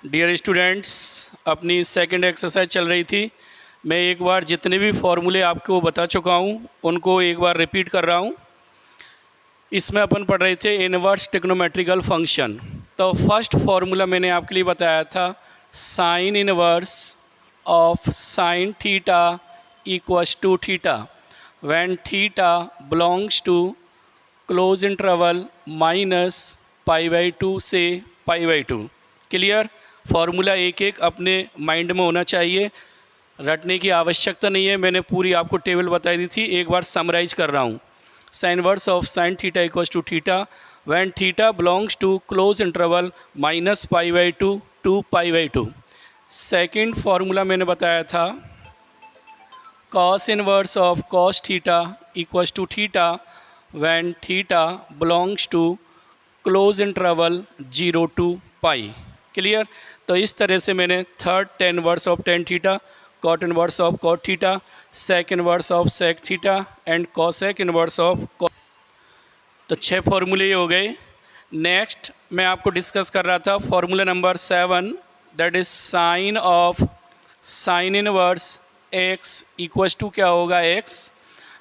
Dear students, अपनी second exercise चल रही थी। मैं एक बार जितने भी फॉर्मूले आपको बता चुका हूँ उनको एक बार रिपीट कर रहा हूँ। इसमें अपन पढ़ रहे थे इनवर्स ट्रिग्नोमेट्रिकल फंक्शन। तो फर्स्ट फार्मूला मैंने आपके लिए बताया था sine inverse of sine theta equals to theta when theta belongs to close interval minus π/2 से π/2। क्लियर। फार्मूला एक एक अपने माइंड में होना चाहिए, रटने की आवश्यकता नहीं है। मैंने पूरी आपको टेबल बताई दी थी, एक बार समराइज कर रहा हूँ। Sine inverse of sine theta equals to theta when theta belongs to close interval minus π/2 to π/2। Second formula मैंने बताया था cos inverse of cos theta equals to theta when theta belongs to close interval 0 to π। Clear. तो इस तरह से मैंने third tan inverse of tan theta, cot inverse of cot theta, sec inverse of sec theta and cosec inverse of cot. तो 6 फॉर्मूले हो गए। Next मैं आपको डिस्कस कर रहा था formula number 7, that is sine of sine inverse x equals to क्या होगा x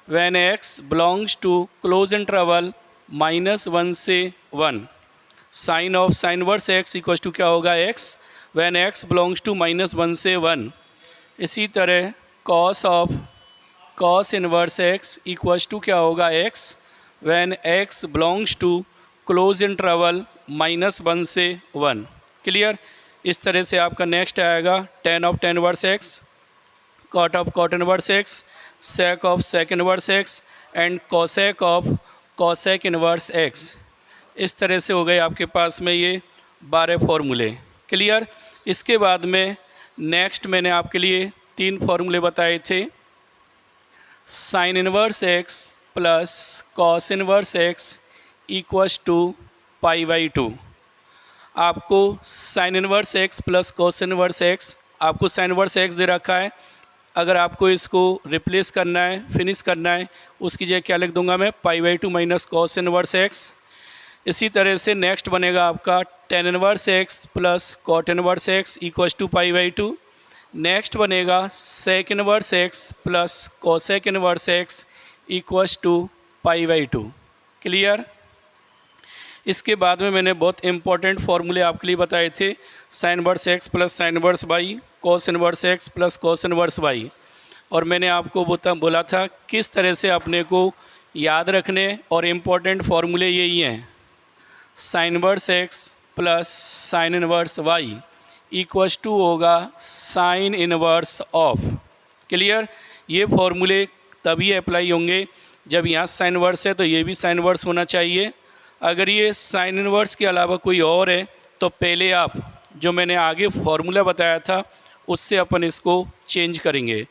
when x belongs to close interval -1 से 1। Sine of sine inverse x equals to क्या होगा x when x belongs to -1 से 1। इसी तरह cos of cos inverse x equals to क्या होगा x when x belongs to close interval -1 से 1। Clear. इस तरह से आपका नेक्स्ट आएगा tan of tan inverse x, cot of cot inverse x, sec of sec inverse x and cosec of cosec inverse x. इस तरह से हो गए आपके पास में ये 12 फॉर्मूले। क्लियर। इसके बाद में नेक्स्ट मैंने आपके लिए 3 फॉर्मूले बताए थे sine inverse x plus cos inverse x equals to π/2। आपको sine inverse x plus cos inverse x, आपको साइन इनवर्स एक्स दे रखा है। अगर आपको इसको रिप्लेस करना है, फिनिश करना है, उसकी जगह क्या लिख दूंगा मैं π/2 माइनस कॉस इनवर्स एक्स। इसी तरह से नेक्स्ट बनेगा आपका tan inverse x plus cot inverse x equals to π/2। Next बनेगा sec inverse x plus cosec inverse x equals to π/2। Clear. इसके बाद में मैंने बहुत इंपॉर्टेंट फार्मूले आपके लिए बताए थे sine inverse x plus sine inverse y, cos inverse x plus cos inverse y. और मैंने आपको बोला था किस तरह से अपने को याद रखने, और इम्पॉर्टेंट फार्मूले यही हैं sine inverse x plus sine inverse y equals to होगा साइन इनवर्स ऑफ। क्लियर। ये फॉर्मूले तभी अप्लाई होंगे जब यहाँ साइन इनवर्स है तो ये भी साइन इनवर्स होना चाहिए। अगर ये साइन इनवर्स के अलावा कोई और है तो पहले आप जो मैंने आगे फॉर्मूला बताया था उससे अपन इसको चेंज करेंगे।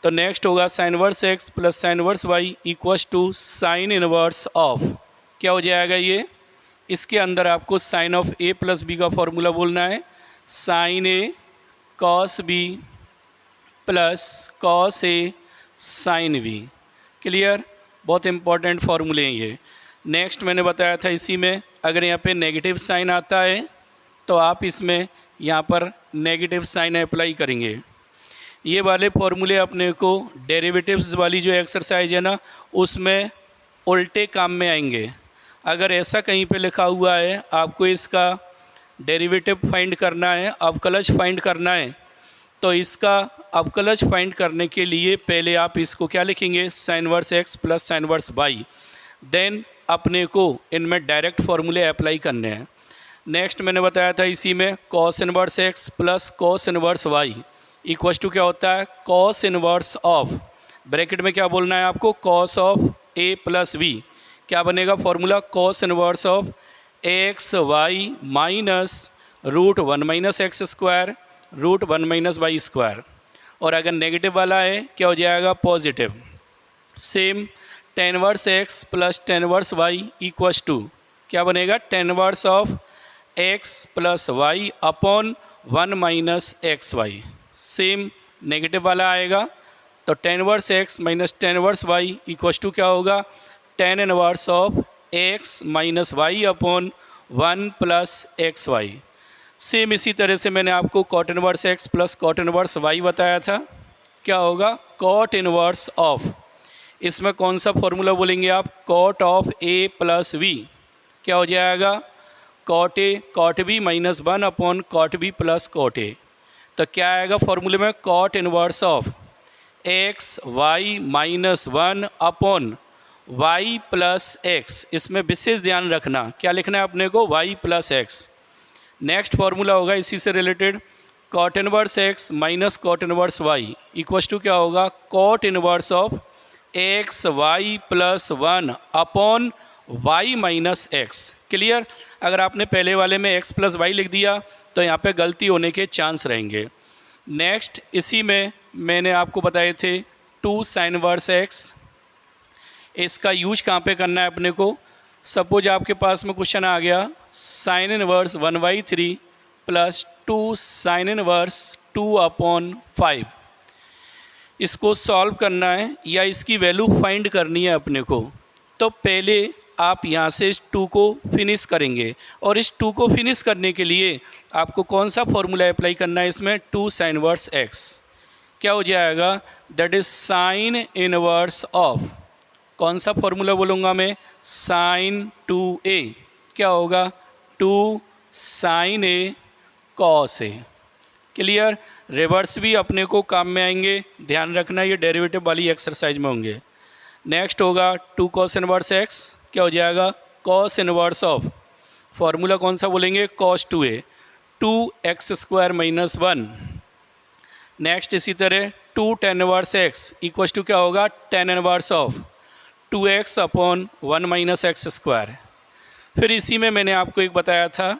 तो नेक्स्ट होगा sine inverse x plus sine inverse y equals to sine inverse of. क्या हो जाएगा ये, इसके अंदर आपको sine of A plus B का फॉर्मूला बोलना है, sine A cos B plus cos A sine B. Clear. बहुत इंपॉर्टेंट फार्मूले हैं ये। नेक्स्ट मैंने बताया था इसी में अगर यहाँ पे नेगेटिव साइन आता है तो आप इसमें यहाँ पर नेगेटिव साइन अप्लाई करेंगे। ये वाले फॉर्मूले अपने को डेरिवेटिव्स वाली जो एक्सरसाइज है ना उसमें उल्टे काम में आएंगे। अगर ऐसा कहीं पे लिखा हुआ है आपको इसका डेरिवेटिव फाइंड करना है, अवकलज फाइंड करना है, तो इसका अवकलज फाइंड करने के लिए पहले आप इसको क्या लिखेंगे sine inverse x plus sine inverse y, then अपने को इनमें डायरेक्ट फार्मूले अप्लाई करने हैं। नेक्स्ट मैंने बताया था इसी में cos inverse x plus cos inverse y equals to क्या होता है कॉस इनवर्स ऑफ, ब्रैकेट में क्या बोलना है आपको cos of A plus B. क्या बनेगा formula cos inverse of x y minus √1 minus x square √1 minus y square. और अगर नेगेटिव वाला है क्या हो जाएगा positive. Same tan inverse x plus tan inverse y equals to क्या बनेगा tan inverse of x plus y upon 1 minus x y. Same negative वाला आएगा तो tan inverse x minus tan inverse y equals to क्या होगा tan inverse of x minus y upon 1 plus x y. Same इसी तरह से मैंने आपको cot inverse x plus cot inverse y बताया था। क्या होगा? कॉट इनवर्स ऑफ, इसमें कौन सा फॉर्मूला बोलेंगे आप? Cot of A plus B. क्या हो जाएगा? Cot A cot B minus 1 upon cot B plus cot A. तो क्या आएगा फॉर्मूले में? Cot inverse of x y minus 1 upon y plus x. इसमें विशेष ध्यान रखना, क्या लिखना है अपने को? Y plus x. Next formula होगा इसी से related, cot inverse x minus cot inverse y equals to क्या होगा? Cot inverse of x y plus 1 upon y minus x. Clear? अगर आपने पहले वाले में एक्स प्लस वाई लिख दिया तो यहाँ पे गलती होने के चांस रहेंगे। नेक्स्ट इसी में मैंने आपको बताए थे 2 साइन इनवर्स एक्स। इसका यूज कहाँ पे करना है अपने को? सपोज आपके पास में क्वेश्चन आ गया sine inverse 1/3 plus 2 sine inverse 2 upon 5। इसको सॉल्व करना है या इसकी वैल्यू फाइंड करनी है अपने को। तो पहले आप यहाँ से इस 2 को फिनिश करेंगे और इस 2 को फिनिश करने के लिए आपको कौन सा फॉर्मूला अप्लाई करना है इसमें? 2 साइन इनवर्स एक्स। क्या हो जाएगा? That is sign inverse of, कौन सा फॉर्मूला बोलूँगा मैं? Sign 2a। क्या होगा? 2 sign A cos A. Clear? Reverse भी अपने को काम में आएंगे, ध्यान रखना, ये डेरिवेटिव वाली एक्सरसाइज में होंगे। नेक्स्ट होगा 2 कॉस इनवर्स एक्स। क्या हो जाएगा? कॉस इनवर्स ऑफ, फॉर्मूला कौन सा बोलेंगे? Cos 2a, 2x² minus 1। Next इसी तरह 2 tan inverse x equals to क्या होगा? tan inverse of 2x upon 1 minus x square. फिर इसी में मैंने आपको एक बताया था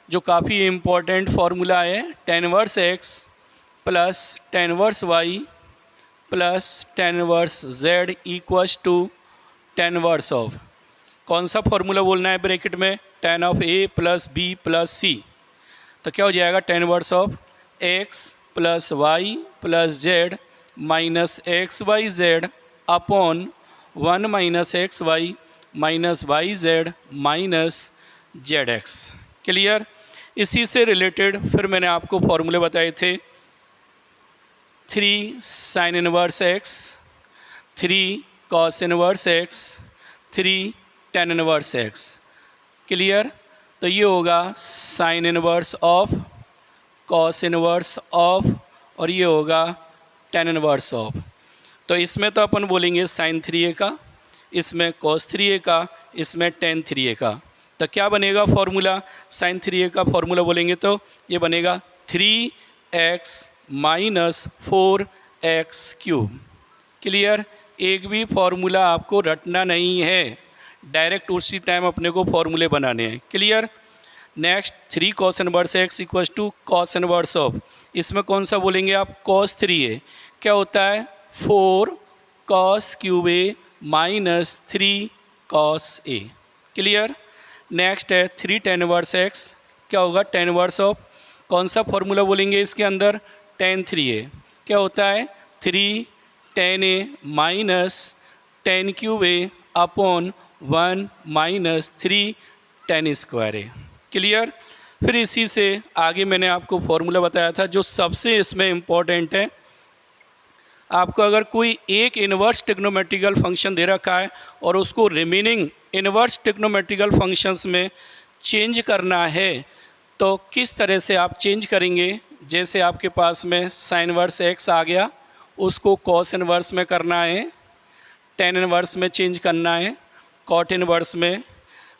जो काफ़ी इम्पॉर्टेंट फार्मूला है, tan inverse x plus tan inverse y plus tan inverse z equals to tan inverse of, कौन सा फार्मूला बोलना है ब्रैकेट में? tan of a plus b plus c। तो क्या हो जाएगा? tan inverse of x plus y plus z minus x y z upon 1 minus x y minus y z minus z x. Clear? इसी से related फिर मैंने आपको फॉर्मूले बताए थे 3 sign inverse x, 3 cos inverse x, 3 tan inverse x. Clear? तो ये होगा sine inverse of, cos inverse of और ये होगा tan इनवर्स ऑफ। तो इसमें तो अपन बोलेंगे साइन 3a का, इसमें कॉस 3a का, इसमें tan 3a का। तो क्या बनेगा फॉर्मूला? साइन 3a का फॉर्मूला बोलेंगे तो ये बनेगा 3x माइनस 4x³। क्लियर? एक भी फॉर्मूला आपको रटना नहीं है, डायरेक्ट उसी टाइम अपने को फॉर्मूले बनाने हैं। Clear? Next 3 cos inverse x equals to cos inverse of, इसमें कौन सा बोलेंगे आप? Cos 3a। क्या होता है? 4 cos³ minus 3 cos a। Clear? Next है 3 tan इनवर्स एक्स। क्या होगा? tan इनवर्स ऑफ, कौन सा फॉर्मूला बोलेंगे इसके अंदर? tan 3a। क्या होता है? 3 tan a minus tan³ a upon 1 minus 3 tan square a। Clear? फिर इसी से आगे मैंने आपको फॉर्मूला बताया था जो सबसे इसमें इम्पॉर्टेंट है। आपको अगर कोई एक इन्वर्स ट्रिग्नोमेट्रिकल फंक्शन दे रखा है और उसको रिमेनिंग इन्वर्स ट्रिग्नोमेट्रिकल फंक्शंस में चेंज करना है तो किस तरह से आप चेंज करेंगे? जैसे आपके पास में साइन इनवर्स एक्स आ गया, उसको कॉस इनवर्स में करना है, tan इनवर्स में चेंज करना है, कॉट इनवर्स में,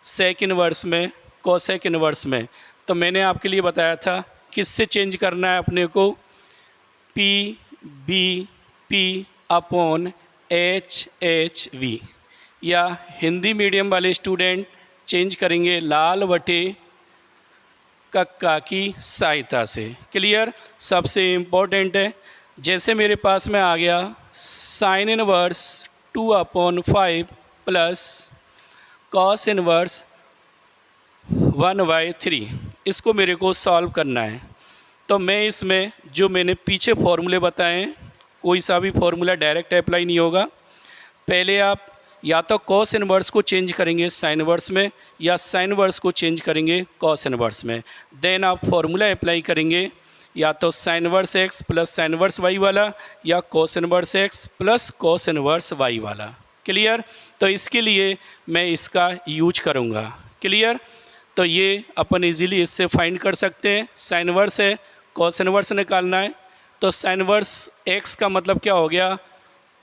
सेक इनवर्स में, कोसेक इनवर्स में। तो मैंने आपके लिए बताया था किससे चेंज करना है अपने को? p अपॉन h/v, या हिंदी मीडियम वाले स्टूडेंट चेंज करेंगे लाल बटे कक्का की सहायता से। क्लियर? सबसे इम्पोर्टेंट है। जैसे मेरे पास में आ गया sine inverse 2/5 plus cos inverse 1/3, इसको मेरे को सॉल्व करना है। तो मैं इसमें जो मैंने पीछे फॉर्मूले बताए हैं, कोई सा भी फॉर्मूला डायरेक्ट अप्लाई नहीं होगा। पहले आप या तो कॉस इनवर्स को चेंज करेंगे साइन इनवर्स में या साइन इनवर्स को चेंज करेंगे कॉस इनवर्स में। देन आप फॉर्मूला अप्लाई करेंगे या तो sine inverse x plus sine inverse y वाला या cos inverse x plus cos inverse y वाला। क्लियर? तो इसके लिए मैं इसका यूज करूँगा। क्लियर? तो ये अपन इजीली इससे फाइंड कर सकते हैं। साइन इनवर्स है, कॉस इनवर्स निकालना है, तो साइन इनवर्स एक्स का मतलब क्या हो गया,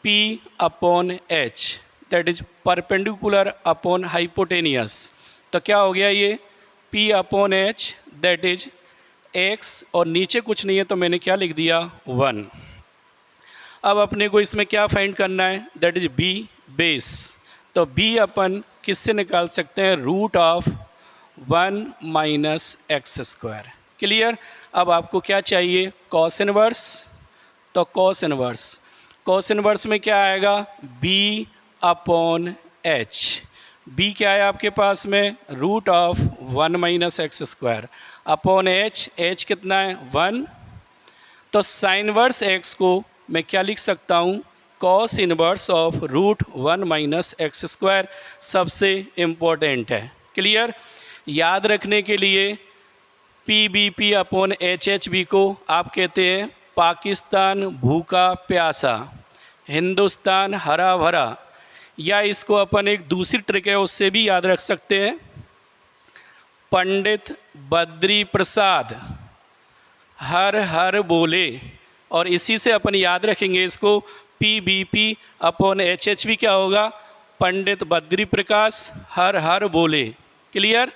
P upon H, that is perpendicular upon hypotenuse. तो क्या हो गया ये P upon H, that is x, और नीचे कुछ नहीं है तो मैंने क्या लिख दिया 1। अब अपने को इसमें क्या फाइंड करना है, दैट इज B बेस। तो B अपन किससे निकाल सकते हैं, root of 1 minus x square. Clear? अब आपको क्या चाहिए, कॉस इनवर्स, तो कॉस इनवर्स, कॉस इनवर्स में क्या आएगा, B अपॉन एच। B क्या है आपके पास में, root of 1 minus x square upon H, H कितना है 1। तो साइन इनवर्स एक्स को मैं क्या लिख सकता हूँ, cos inverse of root 1 minus x square सबसे इम्पोर्टेंट है। क्लियर? याद रखने के लिए PBP अपॉन HHB को आप कहते हैं पाकिस्तान भूखा प्यासा, हिंदुस्तान हरा भरा, या इसको अपन एक दूसरी ट्रिक है उससे भी याद रख सकते हैं, पंडित बद्री प्रसाद हर हर बोले, और इसी से अपन याद रखेंगे इसको PBP अपॉन HHB क्या होगा, पंडित बद्री प्रकाश हर हर बोले। क्लियर?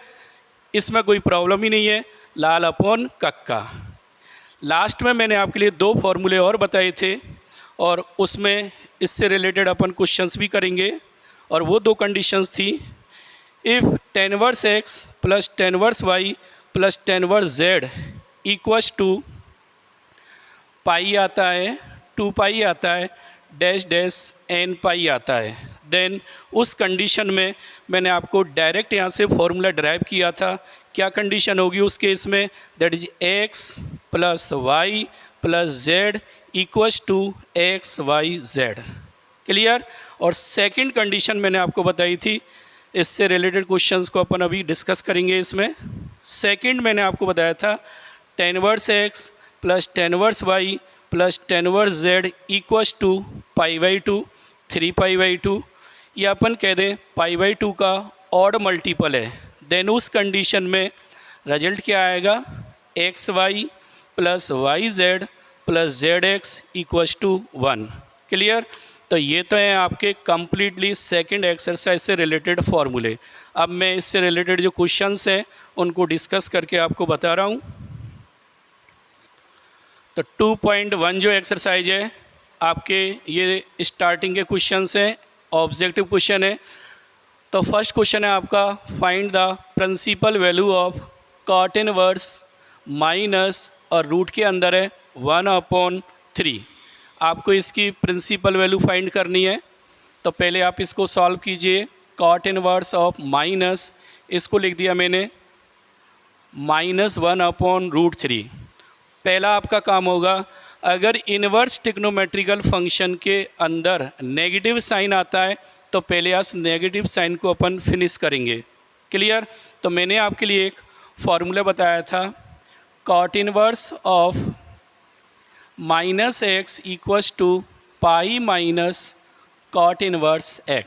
इसमें कोई प्रॉब्लम ही नहीं है, लाल अपॉन कक्का। लास्ट में मैंने आपके लिए 2 फॉर्मूले और बताए थे और उसमें इससे रिलेटेड अपन क्वेश्चंस भी करेंगे, और वो 2 कंडीशंस थी, if tan inverse x plus tan inverse y plus tan inverse z equals to pi आता है, 2 पाई आता है, डैश डैश n पाई आता है, देन उस कंडीशन में मैंने आपको डायरेक्ट यहाँ से फॉर्मूला ड्राइव किया था। क्या कंडीशन होगी उस केस में, that is x plus y plus z equals to x y z. Clear? और सेकंड कंडीशन मैंने आपको बताई थी, इससे रिलेटेड क्वेश्चंस को अपन अभी डिस्कस करेंगे। इसमें सेकंड मैंने आपको बताया था tan inverse x plus tan inverse y plus tan inverse z equals to pi by 2, 3 pi by 2, या अपन कह दें पाई बाई 2 का ऑड मल्टीपल है। देन उस कंडीशन में रिजल्ट क्या आएगा, x y plus y z plus z x equals to 1। Clear? तो ये तो हैं आपके कंप्लीटली सेकंड एक्सरसाइज से रिलेटेड फॉर्मूले। अब मैं इससे रिलेटेड जो क्वेश्चंस हैं उनको डिस्कस करके आपको बता रहा हूँ। तो 2.1 जो एक्सरसाइज है आपके, ये स्टार्टिंग के क्वेश्चंस हैं, ऑब्जेक्टिव क्वेश्चन है। तो फर्स्ट क्वेश्चन है आपका, find the principal value of cot inverse minus, और रूट के अंदर है 1/3। आपको इसकी प्रिंसिपल वैल्यू फाइंड करनी है। तो पहले आप इसको सॉल्व कीजिए। कॉट इनवर्स ऑफ माइनस, इसको लिख दिया मैंने -1/√3। पहला आपका काम होगा, अगर इनवर्स ट्रिग्नोमेट्रिकल फंक्शन के अंदर नेगेटिव साइन आता है तो पहले आप नेगेटिव साइन को अपन फिनिश करेंगे। क्लियर? तो मैंने आपके लिए एक फॉर्मूला बताया था, cot inverse of -x equals to pi minus cot inverse x।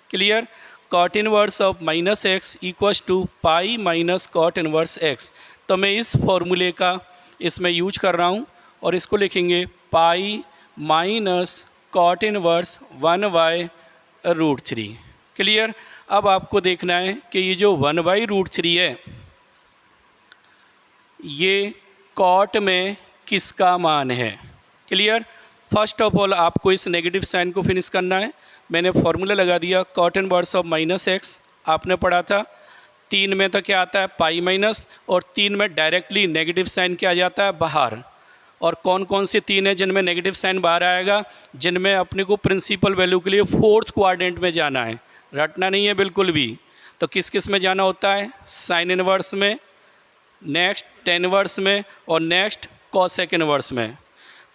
Clear? Cot inverse of -x equals to pi minus cot inverse x। तो मैं इस फॉर्मूले का इसमें यूज कर रहा हूँ और इसको लिखेंगे pi minus cot inverse 1/√3। Clear? अब आपको देखना है कि ये जो 1/√3 है ये कॉट में किसका मान है। क्लियर? फर्स्ट ऑफ ऑल आपको इस नेगेटिव साइन को फिनिश करना है। मैंने फॉर्मूला लगा दिया, कॉट इनवर्स ऑफ -x आपने पढ़ा था, 3 में तो क्या आता है पाई माइनस, और 3 में डायरेक्टली नेगेटिव साइन क्या आ जाता है बाहर। और कौन कौन से 3 है जिनमें नेगेटिव साइन बाहर आएगा, जिनमें अपने को प्रिंसिपल वैल्यू के लिए 4th क्वाड्रेंट में जाना है, रटना नहीं है बिल्कुल भी। तो किस किस में जाना होता है, साइन इनवर्स में, नेक्स्ट tan इनवर्स में, और नेक्स्ट कॉसेक इनवर्स में।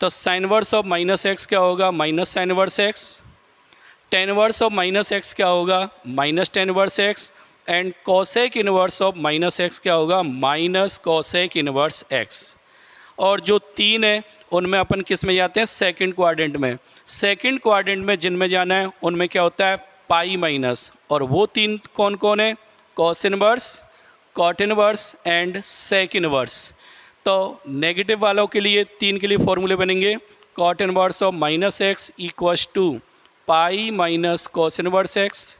तो साइन इनवर्स ऑफ -x क्या होगा, minus sine inverse x, ten inverse of minus x क्या होगा, minus ten inverse x, and cosec inverse of minus x क्या होगा, माइनस कोसेक इनवर्स एक्स। और जो तीन है उनमें अपन किस में जाते हैं, सेकंड क्वाड्रेंट में। सेकंड क्वाड्रेंट में जिनमें जाना है उनमें क्या होता है, पाई माइनस। और वो तीन कौन कौन है, cos inverse, cot inverse and sec inverse. तो नेगेटिव वालों के लिए तीन के लिए फॉर्मूले बनेंगे, cot inverse of minus x equals to pi minus cos inverse x,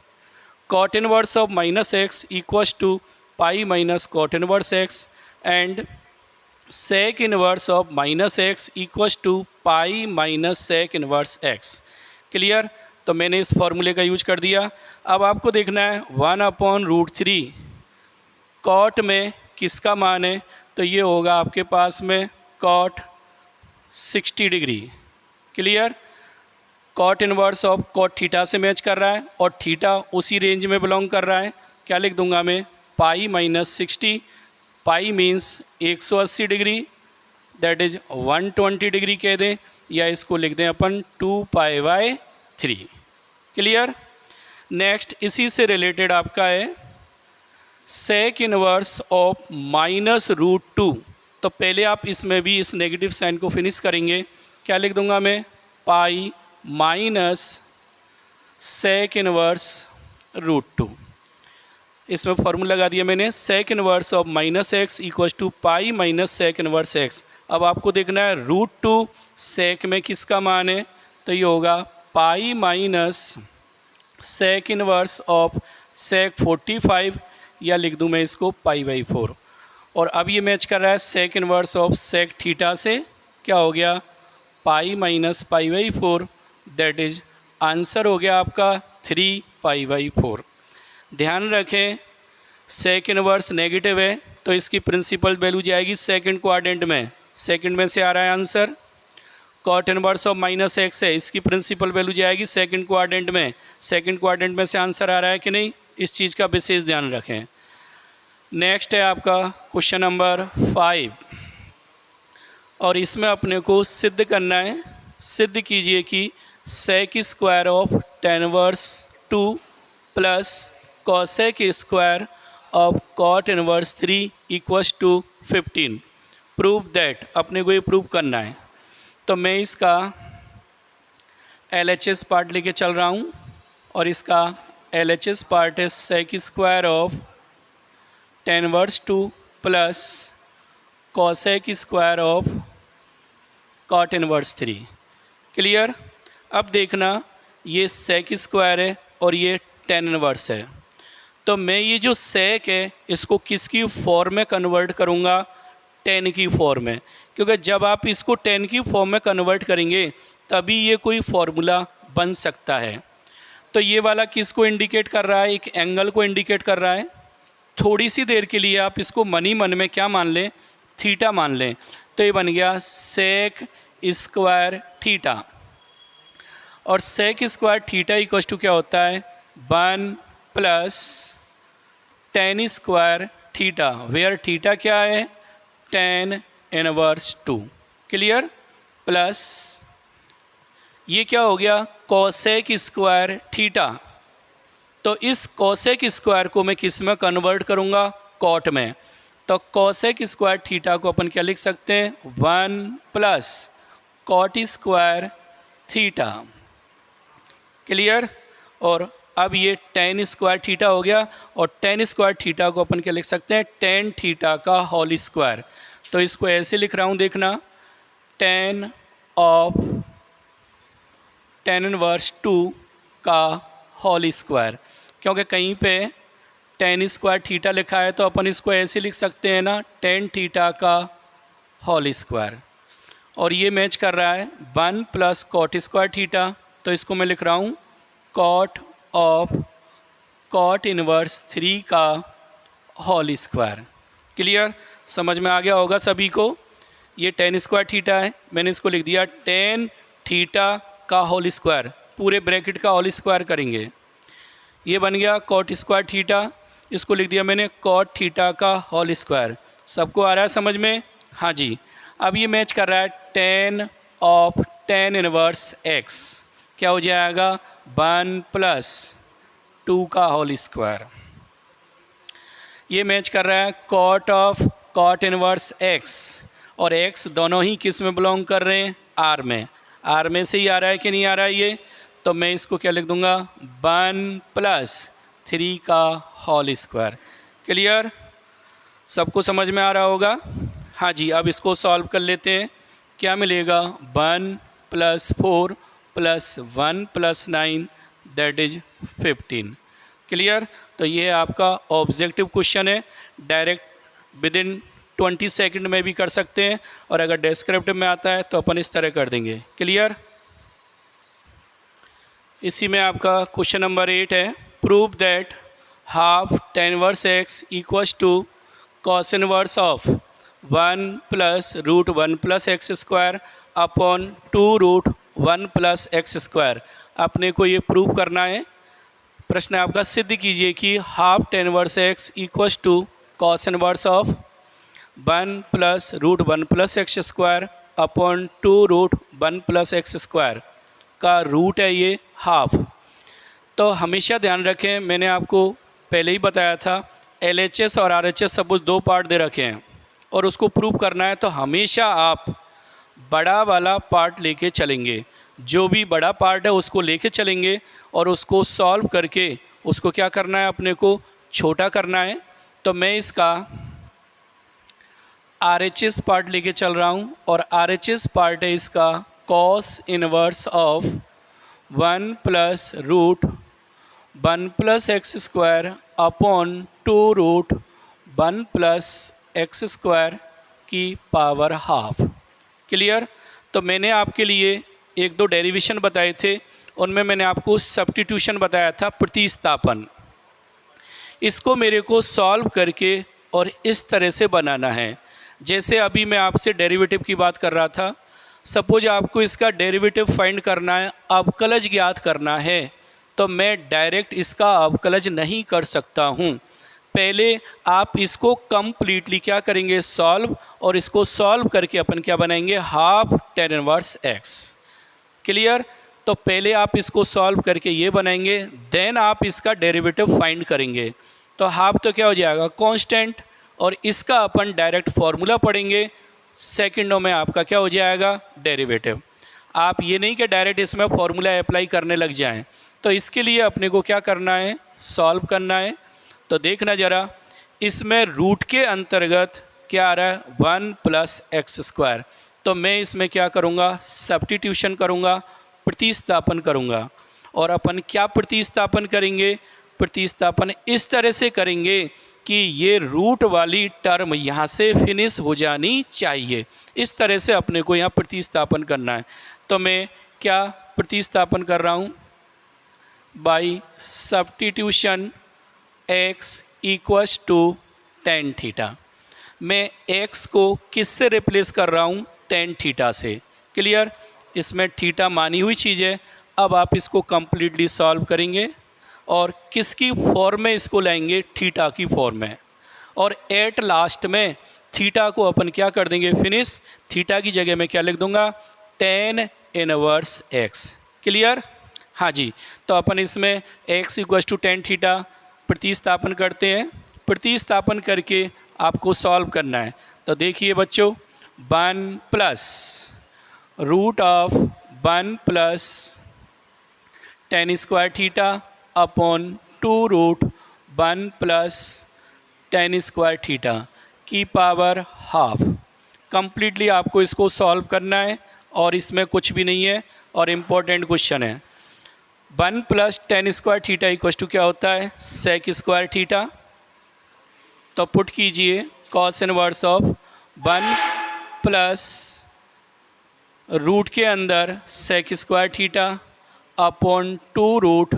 cot inverse of minus x equals to pi minus cot inverse x, and sec inverse of minus x equals to pi minus sec inverse x. Clear. तो मैंने इस फॉर्मूले का use कर दिया। अब आपको देखना है 1/√3 कॉट में किसका मान है, तो ये होगा आपके पास में cot 60 degree. Clear. Cot inverse of cot theta से मैच कर रहा है और थीटा उसी रेंज में बिलोंग कर रहा है। क्या लिख दूंगा मैं, pi minus 60, pi means 180 degree, that is 120 degree कह दें, या इसको लिख दें अपन 2π/3। क्लियर। नेक्स्ट इसी से रिलेटेड आपका है सेक इनवर्स ऑफ -√2। तो पहले आप इसमें भी इस नेगेटिव साइन को फिनिश करेंगे। क्या लिख दूंगा मैं, पाई माइनस सेक इनवर्स √2। इसमें फॉर्मूला लगा दिया मैंने, sec inverse of minus x equals to pi minus sec inverse x. अब आपको देखना है √2 सेक में किसका मान है, तो ये होगा pi minus sec inverse of sec 45, या लिख दूं मैं इसको π/4। और अब ये मैच कर रहा है sec inverse of sec theta से, क्या हो गया, pi minus π/4, that is answer हो गया आपका 3π/4। ध्यान रखें सेक इनवर्स नेगेटिव है तो इसकी प्रिंसिपल वैल्यू जाएगी सेकंड क्वाड्रेंट में, सेकंड में से आ रहा है answer. Cot inverse of minus x है, इसकी प्रिंसिपल वैल्यू जाएगी सेकंड क्वाड्रेंट में, सेकंड क्वाड्रेंट में से आंसर आ रहा है कि नहीं, इस चीज़ का विशेष ध्यान रखें। नेक्स्ट है आपका क्वेश्चन नंबर 5, और इसमें अपने को सिद्ध करना है। सिद्ध कीजिए कि sec square of tan inverse 2 plus cosec square of cot inverse 3 equals to 15। Prove that, अपने को ये प्रूव करना है। तो मैं इसका LHS पार्ट लेके चल रहा हूँ, और इसका LHS पार्ट है sec square of tan inverse 2 plus cosec square of cot inverse 3। Clear. अब देखना ये सेक स्क्वायर है और ये tan इनवर्स है, तो मैं ये जो सेक है इसको किसकी फॉर्म में कन्वर्ट करूँगा, tan की फॉर्म में, क्योंकि जब आप इसको tan की फॉर्म में कन्वर्ट करेंगे तभी ये कोई फॉर्मूला बन सकता है। तो ये वाला किसको इंडिकेट कर रहा है, एक एंगल को इंडिकेट कर रहा है। थोड़ी सी देर के लिए आप इसको मन ही मन में क्या मान लें, थीटा मान लें, तो ये बन गया सेक स्क्वायर थीटा। और sec square theta equals to क्या होता है, 1 plus tan square theta, where theta क्या है, tan इनवर्स 2। क्लियर। प्लस ये क्या हो गया, कोसेक स्क्वायर थीटा। तो इस कोसेक स्क्वायर को मैं किस में कन्वर्ट करूँगा, कॉट में। तो कोसेक स्क्वायर थीटा को अपन क्या लिख सकते हैं, 1 plus cot square theta. Clear. और अब ये tan स्क्वायर थीटा हो गया, और tan स्क्वायर थीटा को अपन क्या लिख सकते हैं, tan थीटा का होल स्क्वायर। तो इसको ऐसे लिख रहा हूँ, देखना, tan ऑफ tan इनवर्स 2 का होल स्क्वायर, क्योंकि कहीं पे tan स्क्वायर थीटा लिखा है तो अपन इसको ऐसे लिख सकते हैं ना, tan थीटा का होल स्क्वायर। और ये मैच कर रहा है 1 प्लस कॉट स्क्वायर थीटा, तो इसको मैं लिख रहा हूँ कॉट ऑफ कॉट इनवर्स 3 का होल स्क्वायर। क्लियर। समझ में आ गया होगा सभी को। ये tan स्क्वायर थीटा है, मैंने इसको लिख दिया tan थीटा का होल स्क्वायर, पूरे ब्रैकेट का होल स्क्वायर करेंगे। ये बन गया कॉट स्क्वायर थीटा, इसको लिख दिया मैंने कॉट थीटा का होल स्क्वायर। सबको आ रहा है समझ में, हाँ जी। अब ये मैच कर रहा है tan of tan inverse x, क्या हो जाएगा, 1 प्लस 2 का होल स्क्वायर। ये मैच कर रहा है cot of cot inverse x और एक्स दोनों ही किस में बिलोंग कर रहे हैं, आर में। आर में से ही आ रहा है कि नहीं आ रहा है ये, तो मैं इसको क्या लिख दूंगा 1 प्लस 3 का होल स्क्वायर। क्लियर, सबको समझ में आ रहा होगा। हाँ जी, अब इसको सॉल्व कर लेते हैं। क्या मिलेगा 1 plus 4 plus 1 plus 9 that is 15। Clear, तो ये आपका ऑब्जेक्टिव क्वेश्चन है, डायरेक्ट विद इन 20 सेकंड में भी कर सकते हैं, और अगर डिस्क्रिप्टिव में आता है तो अपन इस तरह कर देंगे। क्लियर, इसी में आपका क्वेश्चन नंबर 8 है, prove that half tan inverse x equals to cos inverse of 1 plus root 1 plus x square upon 2 root 1 plus x square. अपने को ये प्रूव करना है। प्रश्न आपका सिद्ध कीजिए कि half tan inverse x equals to cos inverse of 1 plus root 1 plus x square upon 2 root 1 plus x square का रूट है ये हाफ। तो हमेशा ध्यान रखें, मैंने आपको पहले ही बताया था LHS और RHS सब दो पार्ट दे रखे हैं और उसको प्रूव करना है तो हमेशा आप बड़ा वाला पार्ट लेके चलेंगे। जो भी बड़ा पार्ट है उसको लेके चलेंगे और उसको सॉल्व करके उसको क्या करना है, अपने को छोटा करना है। तो मैं इसका RHS पार्ट लेके चल रहा हूँ और RHS पार्ट है इसका cos inverse of 1 plus root 1 plus x square upon 2 root 1 plus x square की पावर हाफ। क्लियर, तो मैंने आपके लिए एक दो डेरिवेशन बताए थे, उनमें मैंने आपको सब्स्टिट्यूशन बताया था, प्रतिस्थापन। इसको मेरे को सॉल्व करके और इस तरह से बनाना है। जैसे अभी मैं आपसे डेरिवेटिव की बात कर रहा था, सपोज आपको इसका डेरिवेटिव फाइंड करना है, अवकलज ज्ञात करना है, तो मैं डायरेक्ट इसका अवकलज नहीं कर सकता हूँ। पहले आप इसको कंप्लीटली क्या करेंगे, सॉल्व, और इसको सॉल्व करके अपन क्या बनाएंगे, half tan inverse x. Clear, तो पहले आप इसको सॉल्व करके ये बनाएंगे, देन आप इसका डेरिवेटिव फाइंड करेंगे। तो हाफ तो क्या हो जाएगा, कांस्टेंट, और इसका अपन डायरेक्ट फॉर्मूला पढ़ेंगे, सेकंडों में आपका क्या हो जाएगा, डेरिवेटिव। आप ये नहीं कि डायरेक्ट इसमें फॉर्मूला अप्लाई करने लग जाएं। तो इसके लिए अपने को क्या करना है, सॉल्व करना है। तो देखना ज़रा, इसमें रूट के अंतर्गत क्या आ रहा है, 1 प्लस एक्स स्क्वायर। तो मैं इसमें क्या करूँगा, सब्स्टिट्यूशन करूँगा, प्रतिस्थापन करूँगा। और अपन क्या प्रतिस्थापन करेंगे, प्रतिस्थापन इस तरह से करेंगे कि ये रूट वाली टर्म यहाँ से फिनिश हो जानी चाहिए। इस तरह से अपने को यहाँ प्रतिस्थापन करना है। तो मैं क्या प्रतिस्थापन कर रहा हूँ, by substitution x equals to tan theta. मैं x को किससे रिप्लेस कर रहा हूँ, tan थीटा से। क्लियर, इसमें थीटा मानी हुई चीज़ है। अब आप इसको कंप्लीटली सॉल्व करेंगे और किसकी फॉर्म में इसको लाएंगे, थीटा की फॉर्म में, और एट लास्ट में थीटा को अपन क्या कर देंगे, फिनिश। थीटा की जगह में क्या लिख दूंगा, tan इनवर्स x। क्लियर, हाँ जी, तो अपन इसमें x equals to tan theta प्रतिस्थापन करते हैं। प्रतिस्थापन करके आपको सॉल्व करना है। तो देखिए बच्चों, 1 plus root of 1 plus tan square theta upon 2 root 1 plus tan square theta की पावर हाफ। कंप्लीटली आपको इसको सॉल्व करना है और इसमें कुछ भी नहीं है और इम्पोर्टेंट क्वेश्चन है। 1 plus tan square theta equal to क्या होता है, सेक स्क्वायर थीटा। तो पुट कीजिए cos inverse of 1 plus root के अंदर sec square theta upon 2 root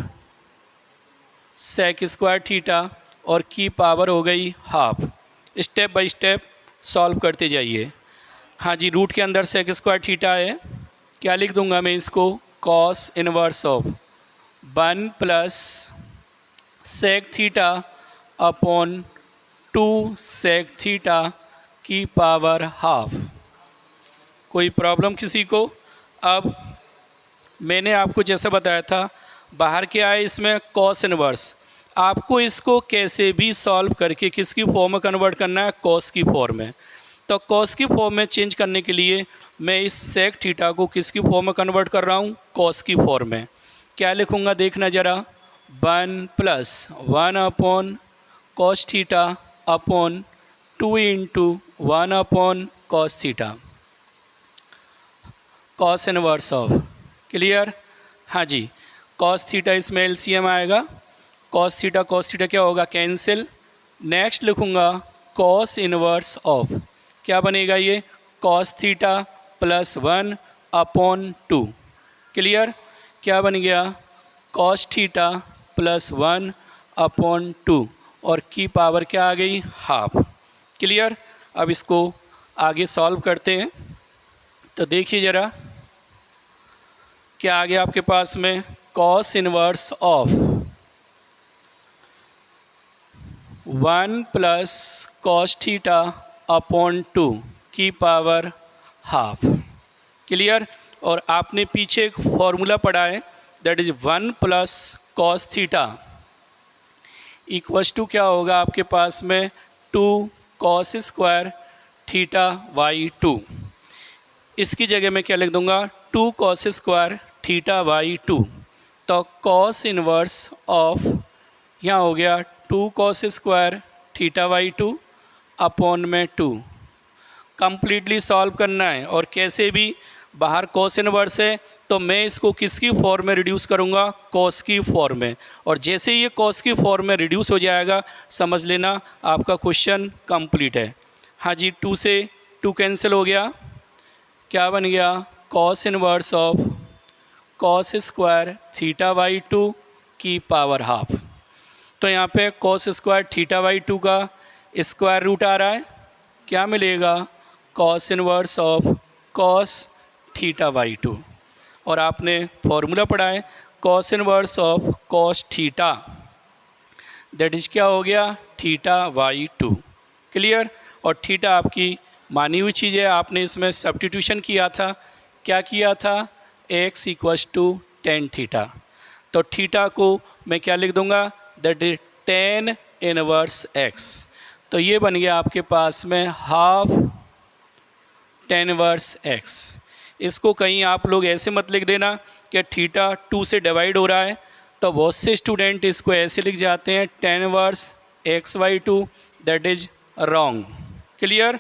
sec square theta और की पावर हो गई half. Step by step solve करते जाइए। हाँ जी, रूट के अंदर सेक स्क्वायर थीटा है, क्या लिख दूंगा मैं इसको, cos inverse of 1 plus sec theta upon 2 sec theta की पावर हाफ। कोई प्रॉब्लम किसी को? अब मैंने आपको जैसा बताया था बाहर क्या है इसमें, कॉस इनवर्स। आपको इसको कैसे भी सॉल्व करके किसकी फॉर्म में कन्वर्ट करना है, कॉस की फॉर्म में। तो कॉस की फॉर्म में चेंज करने के लिए मैं इस सेक थीटा को किसकी फॉर्म में कन्वर्ट कर रहा हूँ, कॉस की फॉर्म में। क्या लिखूँगा देखना ज़रा, 1 + 1 upon cos theta upon 2 into 1 upon cos theta, cos inverse of. Clear, हाँ जी, कॉस थीटा इसमें एलसीएम आएगा, कॉस थीटा क्या होगा, कैंसिल। नेक्स्ट लिखूँगा कॉस इनवर्स ऑफ, क्या बनेगा ये, कॉस थीटा + 1 अपॉन 2। क्लियर, क्या बन गया, कॉस थीटा + 1 अपॉन 2 और की पावर क्या आ गई, हाफ। क्लियर, अब इसको आगे सॉल्व करते हैं। तो देखिए ज़रा क्या आ गया आपके पास में, cos inverse of 1 + cos theta upon 2 की पावर हाफ। क्लियर, और आपने पीछे एक फॉर्मूला पढ़ा है, that is 1 + cos theta equals to क्या होगा आपके पास में, 2 कॉस स्क्वायर थीटा बाई 2। इसकी जगह मैं क्या लिख दूंगा, 2 कॉस स्क्वायर थीटा बाई 2। तो कॉस इनवर्स ऑफ यहाँ हो गया 2 cos square theta by 2 upon में 2। कंप्लीटली सॉल्व करना है, और कैसे भी बाहर कॉस इनवर्स है तो मैं इसको किसकी फॉर्म में रिड्यूस करूँगा, कॉस की फॉर्म में। और जैसे ही ये कॉस की फॉर्म में रिड्यूस हो जाएगा समझ लेना आपका क्वेश्चन कंप्लीट है। हाँ जी, 2 से 2 कैंसिल हो गया, क्या बन गया, cos inverse of cos square theta by 2 की पावर हाफ। तो यहाँ पे कॉस स्क्वायर थीटा बाई 2 का स्क्वायर रूट आ रहा है, क्या मिलेगा, cos inverse of cos theta by 2। और आपने फॉर्मूला पढ़ा है cos inverse of cos theta, that is क्या हो गया, थीटा बाई 2। क्लियर, और थीटा आपकी मानी हुई चीज़ है, आपने इसमें सब्स्टिट्यूशन किया था, क्या किया था, x = tan थीटा। तो थीटा को मैं क्या लिख दूंगा, that is tan inverse x। तो ये बन गया आपके पास में हाफ tan इनवर्स x। इसको कहीं आप लोग ऐसे मत लिख देना कि थीटा 2 से डिवाइड हो रहा है, तो बहुत से स्टूडेंट इसको ऐसे लिख जाते हैं tan inverse x/2, that is wrong. Clear,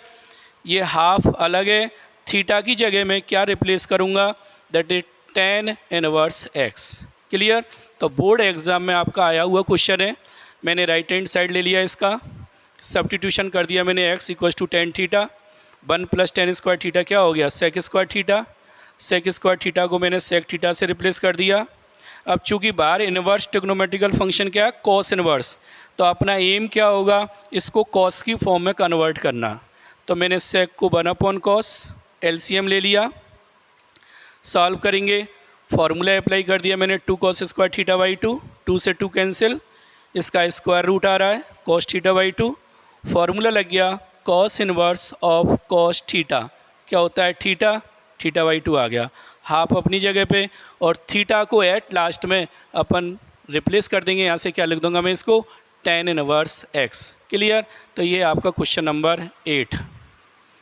ये हाफ अलग है, थीटा की जगह में क्या रिप्लेस करूँगा, that is tan inverse x। Clear, तो बोर्ड एग्ज़ाम में आपका आया हुआ क्वेश्चन है, मैंने राइट हैंड साइड ले लिया, इसका सब्स्टिट्यूशन कर दिया मैंने, x = tan theta, 1 + tan square theta क्या हो गया, sec square theta. Sec square theta को मैंने सेक थीटा से रिप्लेस कर दिया। अब चूंकि बाहर इनवर्स ट्रिग्नोमेट्रिकल फंक्शन क्या है, कॉस इनवर्स, तो अपना एम क्या होगा, इसको कॉस की फॉर्म में कन्वर्ट करना। तो मैंने सेक को 1/cos एलसीएम ले लिया, सॉल्व करेंगे, फार्मूला अप्लाई कर दिया मैंने, 2 cos स्क्वायर थीटा बाई 2, 2 से 2 कैंसिल, इसका स्क्वायर रूट आ रहा है cos थीटा बाई 2। फार्मूला लग गया cos inverse of cos theta, क्या होता है, थीटा बाई 2 आ गया, हाफ अपनी जगह पे, और थीटा को एट लास्ट में अपन रिप्लेस कर देंगे, यहाँ से क्या लिख दूंगा मैं इसको, tan इनवर्स x। क्लियर, तो ये आपका क्वेश्चन नंबर 8।